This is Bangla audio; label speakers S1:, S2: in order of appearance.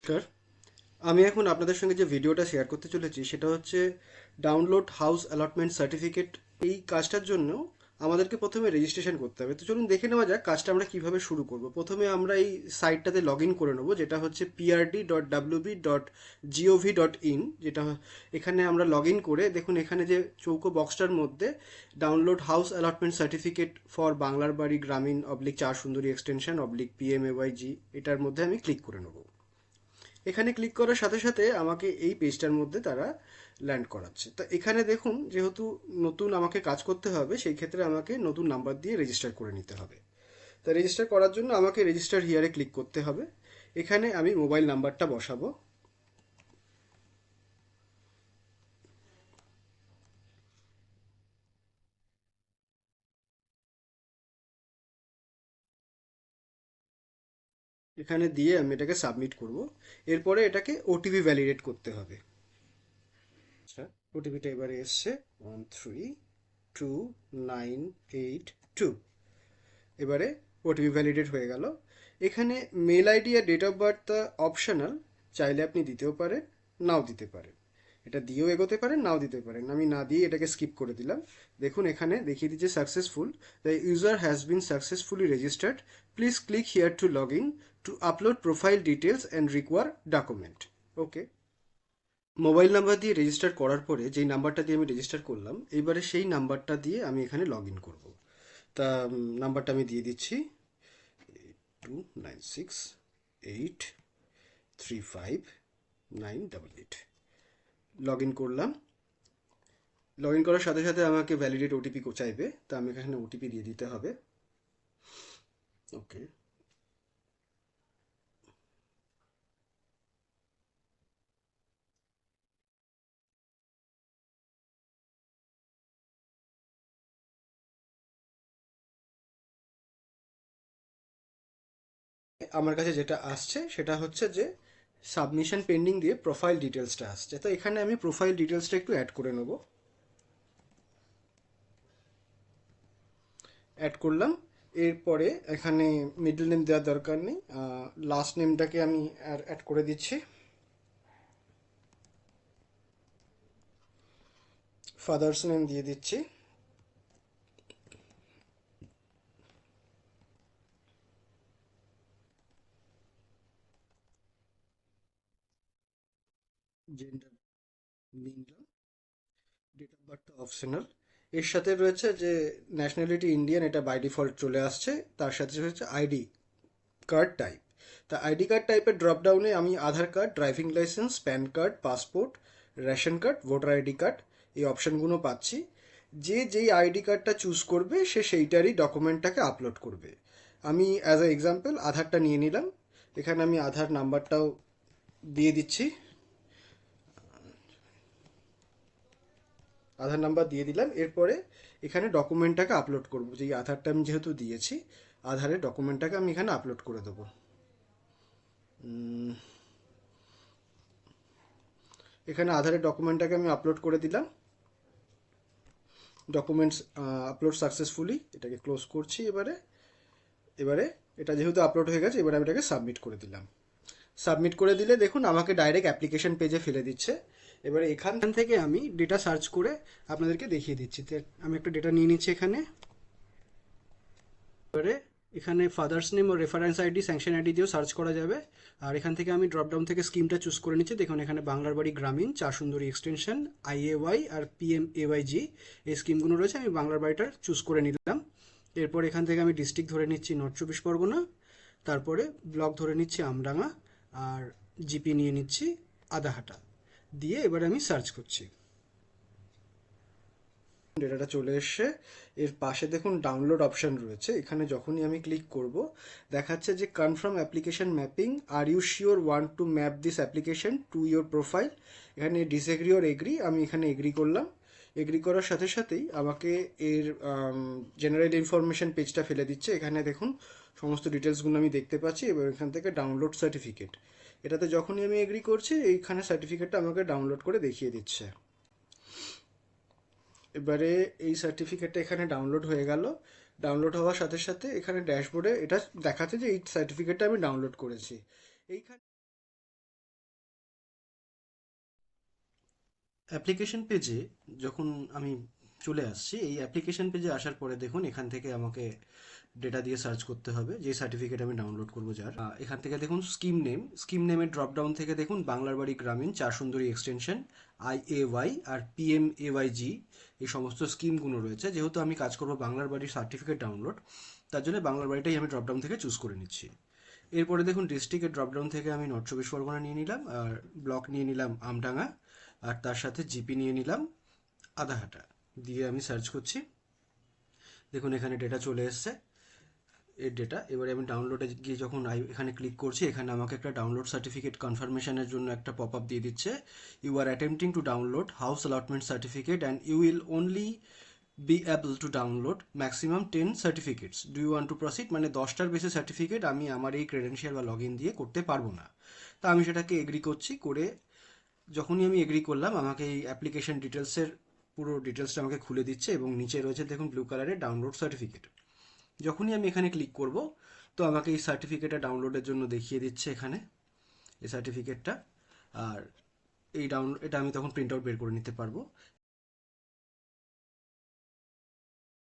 S1: নমস্কার। আমি এখন আপনাদের সঙ্গে যে ভিডিওটা শেয়ার করতে চলেছি সেটা হচ্ছে ডাউনলোড হাউস অ্যালটমেন্ট সার্টিফিকেট। এই কাজটার জন্য আমাদেরকে প্রথমে রেজিস্ট্রেশন করতে হবে। তো চলুন দেখে নেওয়া যাক কাজটা আমরা কিভাবে শুরু করব। প্রথমে আমরা এই সাইটটাতে লগ ইন করে নেবো, যেটা হচ্ছে prd.wb.gov.in। যেটা এখানে আমরা লগ ইন করে দেখুন, এখানে যে চৌকো বক্সটার মধ্যে download house allotment certificate for বাংলার বাড়ি গ্রামীণ অবলিক চার সুন্দরী এক্সটেনশন অবলিক PMAYG, এটার মধ্যে আমি ক্লিক করে নেবো। এখানে ক্লিক করার সাথে সাথে আমাকে এই পেজটার মধ্যে তারা ল্যান্ড করাচ্ছে। তো এখানে দেখুন, যেহেতু নতুন আমাকে কাজ করতে হবে, সেই ক্ষেত্রে আমাকে নতুন নাম্বার দিয়ে রেজিস্টার করে নিতে হবে। তা রেজিস্টার করার জন্য আমাকে রেজিস্টার হিয়ারে ক্লিক করতে হবে। এখানে আমি মোবাইল নাম্বারটা বসাবো। এখানে দিয়ে আমি এটাকে সাবমিট করব। এরপরে এটাকে ওটিপি ভ্যালিডেট করতে হবে। আচ্ছা, ওটিপিটা এবারে এসছে 132982। এবারে ওটিপি ভ্যালিডেট হয়ে গেল। এখানে মেল আইডি আর ডেট অফ বার্থটা অপশনাল, চাইলে আপনি দিতেও পারেন, নাও দিতে পারেন। এটা দিয়েও এগোতে পারেন, নাও দিতে পারেন। আমি না দিয়ে এটাকে স্কিপ করে দিলাম। দেখুন এখানে দেখিয়ে দিচ্ছে successful, the user has been successfully registered, please click here to log in to upload profile details and require document. Okay. Mobile number দিয়ে রেজিস্টার করার পরে যেই নাম্বারটা দিয়ে আমি রেজিস্টার করলাম, এইবারে সেই নাম্বারটা দিয়ে আমি এখানে লগ ইন করবো। তা নাম্বারটা আমি দিয়ে দিচ্ছি, 296835988। লগ ইন করলাম। লগ ইন করার সাথে সাথে আমাকে ভ্যালিডেট ওটিপি চাইবে, তা আমি এখানে ওটিপি দিয়ে দিতে হবে। ওকে। আমার কাছে যেটা আসছে সেটা হচ্ছে যে সাবমিশন পেন্ডিং দিয়ে প্রোফাইল ডিটেলসটা আসছে। তো এখানে আমি প্রোফাইল ডিটেলসটা একটু অ্যাড করে নেব। অ্যাড করলাম। এরপরে এখানে মিডল নেম দেওয়ার দরকার নেই, লাস্ট নেমটাকে আমি অ্যাড করে দিচ্ছি। ফাদার্স নেম দিয়ে দিচ্ছি। জেন্ডার নিলাম। ডেট অফ বার্থটা অপশনাল। এর সাথে রয়েছে যে ন্যাশনালিটি ইন্ডিয়ান, এটা বাই ডিফল্ট চলে আসছে। তার সাথে রয়েছে আইডি কার্ড টাইপ। তা আইডি কার্ড টাইপের ড্রপ ডাউনে আমি Aadhaar card, driving licence, PAN card, passport, ration card, voter ID card, এই অপশানগুলো পাচ্ছি। যে যেই আইডি কার্ডটা চুজ করবে সে সেইটারই ডকুমেন্টটাকে আপলোড করবে। আমি অ্যাজ এ এক্সাম্পল আধারটা নিয়ে নিলাম। এখানে আমি আধার নাম্বারটাও দিয়ে দিচ্ছি। আধার নাম্বার দিয়ে দিলাম। এরপরে এখানে ডকুমেন্টটাকে আপলোড করব। যেই আধারটা আমি যেহেতু দিয়েছি, আধারের ডকুমেন্টটাকে আমি এখানে আপলোড করে দেবো। এখানে আধারের ডকুমেন্টটাকে আমি আপলোড করে দিলাম। ডকুমেন্টস আপলোড সাকসেসফুলি, এটাকে ক্লোজ করছি। এবারে এটা যেহেতু আপলোড হয়ে গেছে, এবারে আমি এটাকে সাবমিট করে দিলাম। সাবমিট করে দিলে দেখুন আমাকে ডাইরেক্ট অ্যাপ্লিকেশন পেজে ফেলে দিচ্ছে। এবারে এখান থেকে আমি ডেটা সার্চ করে আপনাদেরকে দেখিয়ে দিচ্ছি। তো আমি একটা ডেটা নিয়ে নিচ্ছি এখানে। এবারে এখানে ফাদার্স নেম ও রেফারেন্স আইডি, স্যাংশন আইডি দিয়েও সার্চ করা যাবে। আর এখান থেকে আমি ড্রপডাউন থেকে স্কিমটা চুজ করে নিচ্ছি। দেখুন এখানে বাংলার বাড়ি গ্রামীণ চার সুন্দরী এক্সটেনশন IAY আর PMAYG, এই স্কিমগুলো রয়েছে। আমি বাংলার বাড়িটার চুজ করে নিলাম। এরপর এখান থেকে আমি ডিস্ট্রিক্ট ধরে নিচ্ছি নর্থ চব্বিশ পরগনা, তারপরে ব্লক ধরে নিচ্ছি আমডাঙ্গা, আর জিপি নিয়ে নিচ্ছি আদাহাটা। দিয়ে এবারে আমি সার্চ করছি। ডেটাটা চলে এসছে। এর পাশে দেখুন ডাউনলোড অপশন রয়েছে। এখানে যখনই আমি ক্লিক করব, দেখাচ্ছে যে confirm application mapping, are you sure want to map this application to your profile. এখানে ডিসএগ্রি ওর এগ্রি, আমি এখানে এগ্রি করলাম। এগ্রি করার সাথে সাথেই আমাকে এর জেনারেল ইনফরমেশন পেজটা ফেলে দিচ্ছে। এখানে দেখুন সমস্ত ডিটেলসগুলো আমি দেখতে পাচ্ছি। এবার এখান থেকে ডাউনলোড সার্টিফিকেট, এটাতে যখনই আমি এগ্রি করছি এইখানে সার্টিফিকেটটা আমাকে ডাউনলোড করে দেখিয়ে দিচ্ছে। এবারে এই সার্টিফিকেটটা এখানে ডাউনলোড হয়ে গেল। ডাউনলোড হওয়ার সাথে সাথে এখানে ড্যাশবোর্ডে এটা দেখাচ্ছে যে এই সার্টিফিকেটটা আমি ডাউনলোড করেছি। এইখানে অ্যাপ্লিকেশন পেজে যখন আমি চলে আসছি, এই অ্যাপ্লিকেশন পেজে আসার পরে দেখুন এখান থেকে আমাকে ডেটা দিয়ে সার্চ করতে হবে যে সার্টিফিকেট আমি ডাউনলোড করবো যার। এখান থেকে দেখুন স্কিম নেমের ড্রপ ডাউন থেকে দেখুন বাংলার বাড়ি গ্রামীণ 4 সুন্দরী এক্সটেনশন IAY আর PMAYG এই সমস্ত স্কিমগুলো রয়েছে। যেহেতু আমি কাজ করবো বাংলার বাড়ির সার্টিফিকেট ডাউনলোড, তার জন্য বাংলার বাড়িটাই আমি ড্রপ ডাউন থেকে চুজ করে নিচ্ছি। এরপরে দেখুন ডিস্ট্রিক্টের ড্রপডাউন থেকে আমি নর্থ চব্বিশ পরগনা নিয়ে নিলাম, আর ব্লক নিয়ে নিলাম আমডাঙ্গা, আর তার সাথে জিপি নিয়ে নিলাম আদাহাটা। দিয়ে আমি সার্চ করছি, দেখুন এখানে ডেটা চলে এসছে এর ডেটা। এবারে আমি ডাউনলোডে গিয়ে যখন এখানে ক্লিক করছি, এখানে আমাকে একটা ডাউনলোড সার্টিফিকেট কনফার্মেশনের জন্য একটা পপ আপ দিয়ে দিচ্ছে, you are attempting to download house allotment certificate and you will only be able to download maximum 10 certificates, do you want to proceed. মানে 10টার বেশি সার্টিফিকেট আমি আমার এই ক্রেডেনশিয়াল বা লগ ইন দিয়ে করতে পারবো না। তা আমি সেটাকে এগ্রি করছি। করে যখনই আমি এগ্রি করলাম, আমাকে এই অ্যাপ্লিকেশন ডিটেলসের পুরো ডিটেলসটা আমাকে খুলে দিচ্ছে এবং নিচে রয়েছে দেখুন ব্লু কালারের ডাউনলোড সার্টিফিকেট। যখনই আমি এখানে ক্লিক করব, তো আমাকে এই সার্টিফিকেটটা ডাউনলোডের জন্য দেখিয়ে দিচ্ছে এখানে এই সার্টিফিকেটটা। আর এটা আমি তখন প্রিন্ট আউট বের করে নিতে পারবো।